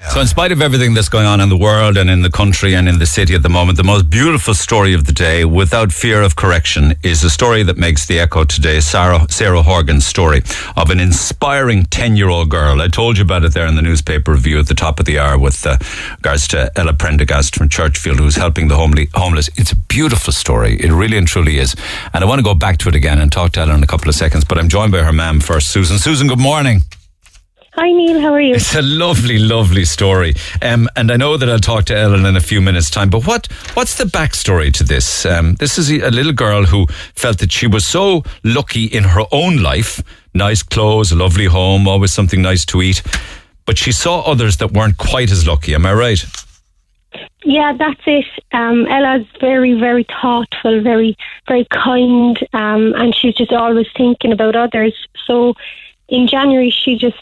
So in spite of everything that's going on in the world and in the country and in the city at the moment, the most beautiful story of the day, without fear of correction, is a story that makes the echo today, Sarah Horgan's story of an inspiring 10-year-old girl. I told you about it there in the newspaper review at the top of the hour with regards to Ella Prendergast from Churchfield, who's helping the homeless. It's a beautiful story. It really and truly is. And I want to go back to it again and talk to Ella in a couple of seconds, but I'm joined by her ma'am first, Susan. Susan, good morning. Hi Neil, how are you? It's a lovely, lovely story. And I know that I'll talk to Ellen in a few minutes' time, but what's the backstory to this? This is a little girl who felt that she was so lucky in her own life, nice clothes, a lovely home, always something nice to eat, but she saw others that weren't quite as lucky. Am I right? Yeah, that's it. Ella's very, very thoughtful, very, very kind, and she's just always thinking about others. So in January, she just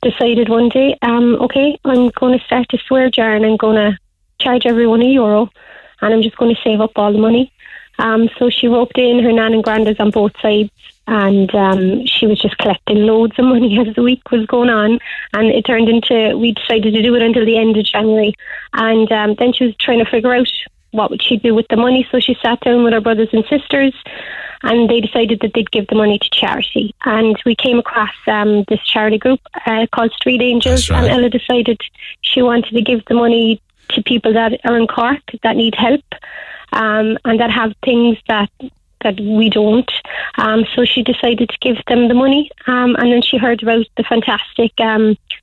decided one day, okay, I'm going to start a swear jar and I'm going to charge everyone €1 and I'm just going to save up all the money. So she roped in her nan and grandads on both sides, and she was just collecting loads of money as the week was going on, and it turned into, we decided to do it until the end of January, and then she was trying to figure out what would she do with the money. So she sat down with her brothers and sisters, and they decided that they'd give the money to charity. And we came across this charity group called Street Angels, right. And Ella decided she wanted to give the money to people that are in Cork that need help, and that have things that we don't. So she decided to give them the money, and then she heard about the fantastic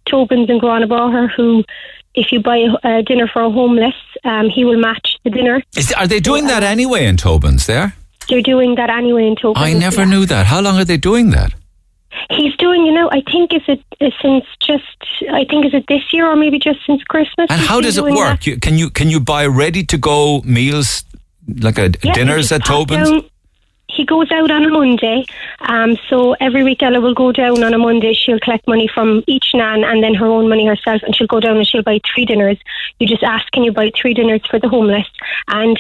Tobin's in Granabaher, who, if you buy a dinner for a homeless, he will match the dinner. Are they doing that anyway in Tobin's there? They're doing that anyway in Tobin's. I never knew that. How long are they doing that? He's doing, I think is it this year or maybe just since Christmas. And how does it work? Can you buy ready to go meals, like dinners at Tobin's? He goes out on a Monday, so every week Ella will go down on a Monday. She'll collect money from each nan and then her own money herself, and she'll go down and she'll buy 3 dinners. You just ask, can you buy 3 dinners for the homeless? And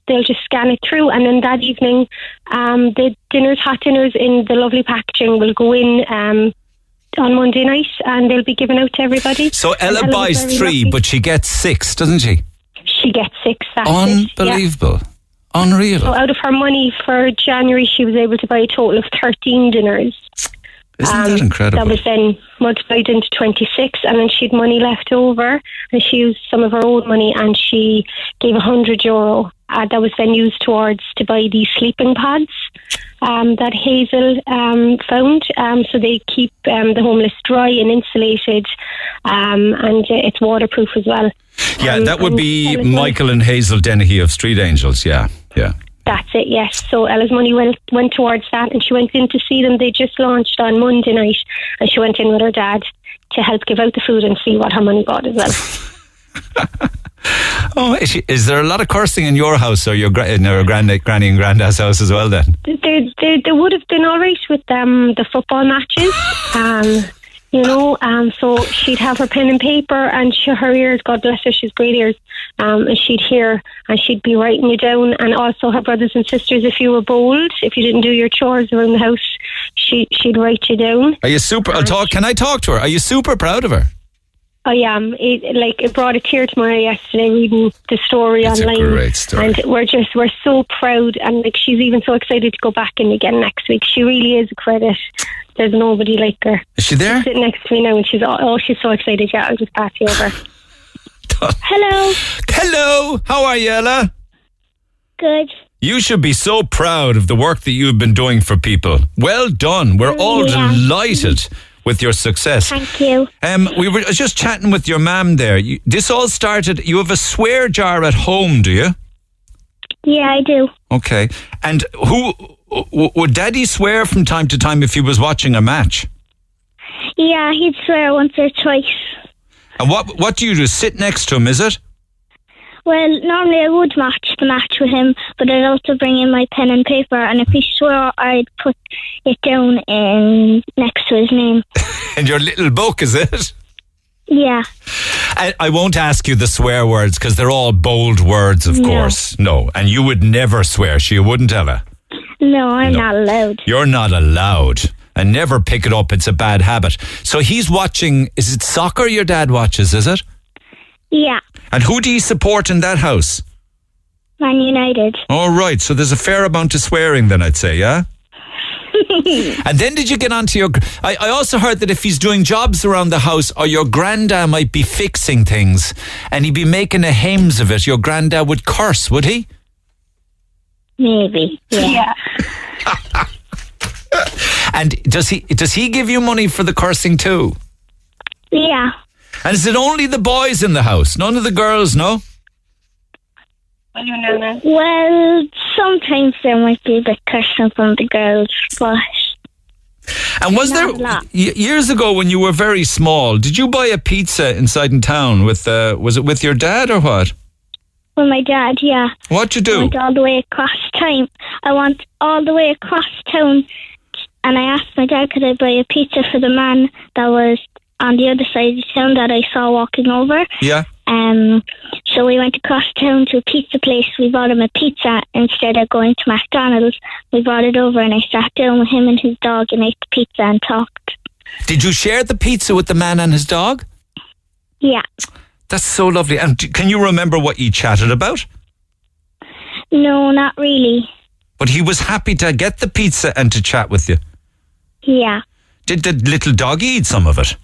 they'll just scan it through, and then that evening the hot dinners in the lovely packaging will go in on Monday night, and they'll be given out to everybody. So Ella buys 3, but she gets 6, doesn't she? She gets 6. Unbelievable. Yeah. Unreal. So out of her money for January, she was able to buy a total of 13 dinners. Isn't that incredible? That was then multiplied into 26, and then she had money left over, and she used some of her own money, and she gave €100. That was then used towards to buy these sleeping pads that Hazel found. So they keep the homeless dry and insulated, and it's waterproof as well. Yeah, that would be Michael and Hazel Dennehy of Street Angels, yeah. That's it, yes. So Ella's money went towards that, and she went in to see them. They just launched on Monday night, and she went in with her dad to help give out the food and see what her money bought as well. Oh, is there a lot of cursing in your house or your granny and granddad's house as well then? There would have been all right with the football matches. So she'd have her pen and paper, and her ears, God bless her, she's great ears, and she'd hear and she'd be writing you down. And also her brothers and sisters, if you were bold, if you didn't do your chores around the house, she'd write you down. Are you super? Can I talk to her? Are you super proud of her? I am. It brought a tear to my eye yesterday reading the story online. It's a great story. And we're so proud, and she's even so excited to go back in again next week. She really is a credit. There's nobody like her. Is she there? She's sitting next to me now, and she's so excited. Yeah, I'll just pass you over. Hello. Hello. How are you, Ella? Good. You should be so proud of the work that you've been doing for people. Well done. We're all delighted with your success. Thank you. We were just chatting with your mum there. This all started, you have a swear jar at home, do you? Yeah, I do. Okay. And would Daddy swear from time to time if he was watching a match? Yeah, he'd swear once or twice. And what do you do? Sit next to him, is it? Well, normally I would match the match with him, but I'd also bring in my pen and paper, and if he swore, I'd put it down next to his name. In your little book, is it? Yeah. I won't ask you the swear words, because they're all bold words, of course. No, and you would never swear, you wouldn't, Ella? No, I'm not allowed. You're not allowed. And never pick it up, it's a bad habit. So he's watching, is it soccer your dad watches, is it? Yeah, And who do you support in that house? Man United. All right, so there's a fair amount of swearing then, I'd say, yeah? And then did you get onto your... I also heard that if he's doing jobs around the house, or your granddad might be fixing things, and he'd be making a hymns of it, your granddad would curse, would he? Maybe. Yeah. And does he give you money for the cursing too? Yeah. And is it only the boys in the house? None of the girls, no? Well, sometimes there might be a bit cursing from the girls, but... And was Not there a lot. years ago when you were very small? Did you buy a pizza inside in town with? Was it with your dad or what? With my dad, yeah. What'd you I do? went all the way across town. I went all the way across town, and I asked my dad, could I buy a pizza for the man that was on the other side of town that I saw walking over. Yeah. So we went across town to a pizza place. We bought him a pizza instead of going to McDonald's. We brought it over, and I sat down with him and his dog and ate the pizza and talked. Did you share the pizza with the man and his dog? Yeah. That's so lovely. And can you remember what you chatted about? No, not really. But he was happy to get the pizza and to chat with you. Yeah. Did the little doggy eat some of it?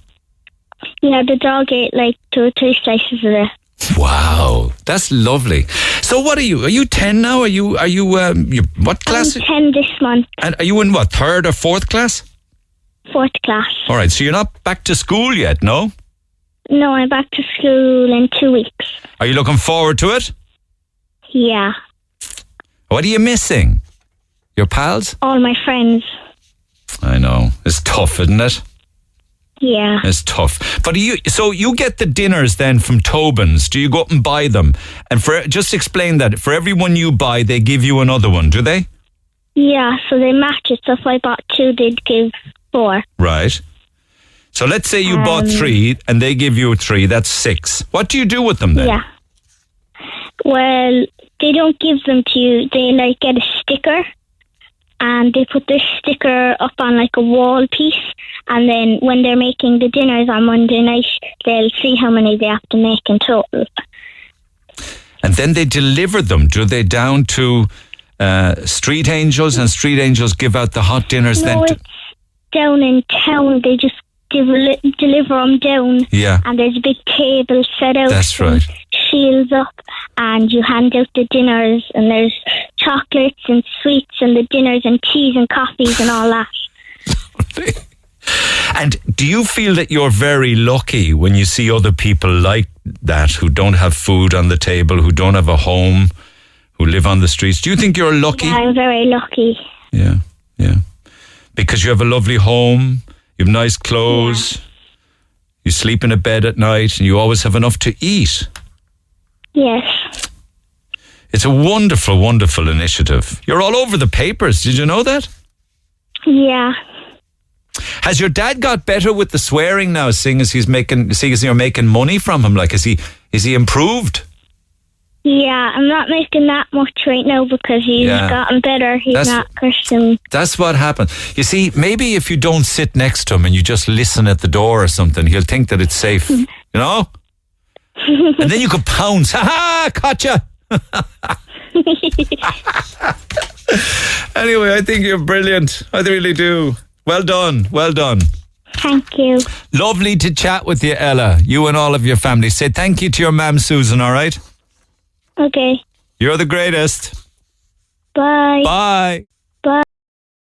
Yeah, the dog ate like 2 or 3 slices of it. Wow, that's lovely. So what are you? Are you 10 now? Are you what class? I'm 10 this month. And are you in what, 3rd or 4th class? 4th class. All right, so you're not back to school yet, no? No, I'm back to school in 2 weeks. Are you looking forward to it? Yeah. What are you missing? Your pals? All my friends. I know. It's tough, isn't it? Yeah. It's tough. But so you get the dinners then from Tobin's. Do you go up and buy them? And just explain that. For every one you buy, they give you another one, do they? Yeah, so they match it. So if I bought 2, they'd give 4. Right. So let's say you bought 3 and they give you 3. That's 6. What do you do with them then? Yeah. Well, they don't give them to you. They like get a sticker, and they put this sticker up on like a wall piece, and then when they're making the dinners on Monday night, they'll see how many they have to make in total. And then they deliver them, do they, down to Street Angels, and Street Angels give out the hot dinners then? No, it's down in town. They just deliver them down. Yeah. And there's a big table set out. That's right. Shields up, and you hand out the dinners, and there's chocolates and sweets and the dinners and teas and coffees and all that. And do you feel that you're very lucky when you see other people like that, who don't have food on the table, who don't have a home, who live on the streets? Do you think you're lucky? Yeah, I'm very lucky. Yeah, yeah. Because you have a lovely home, you have nice clothes, you sleep in a bed at night, and you always have enough to eat. Yes. It's a wonderful, wonderful initiative. You're all over the papers. Did you know that? Yeah. Has your dad got better with the swearing now, seeing as you're making money from him? Like, is he improved? Yeah, I'm not making that much right now because he's gotten better. He's not cursing. That's what happened. You see, maybe if you don't sit next to him and you just listen at the door or something, he'll think that it's safe. You know? And then you could pounce. Ha ha! Caught ya! Anyway, I think you're brilliant. I really do. Well done. Well done. Thank you. Lovely to chat with you, Ella. You and all of your family. Say thank you to your mum, Susan, all right? Okay. You're the greatest. Bye. Bye.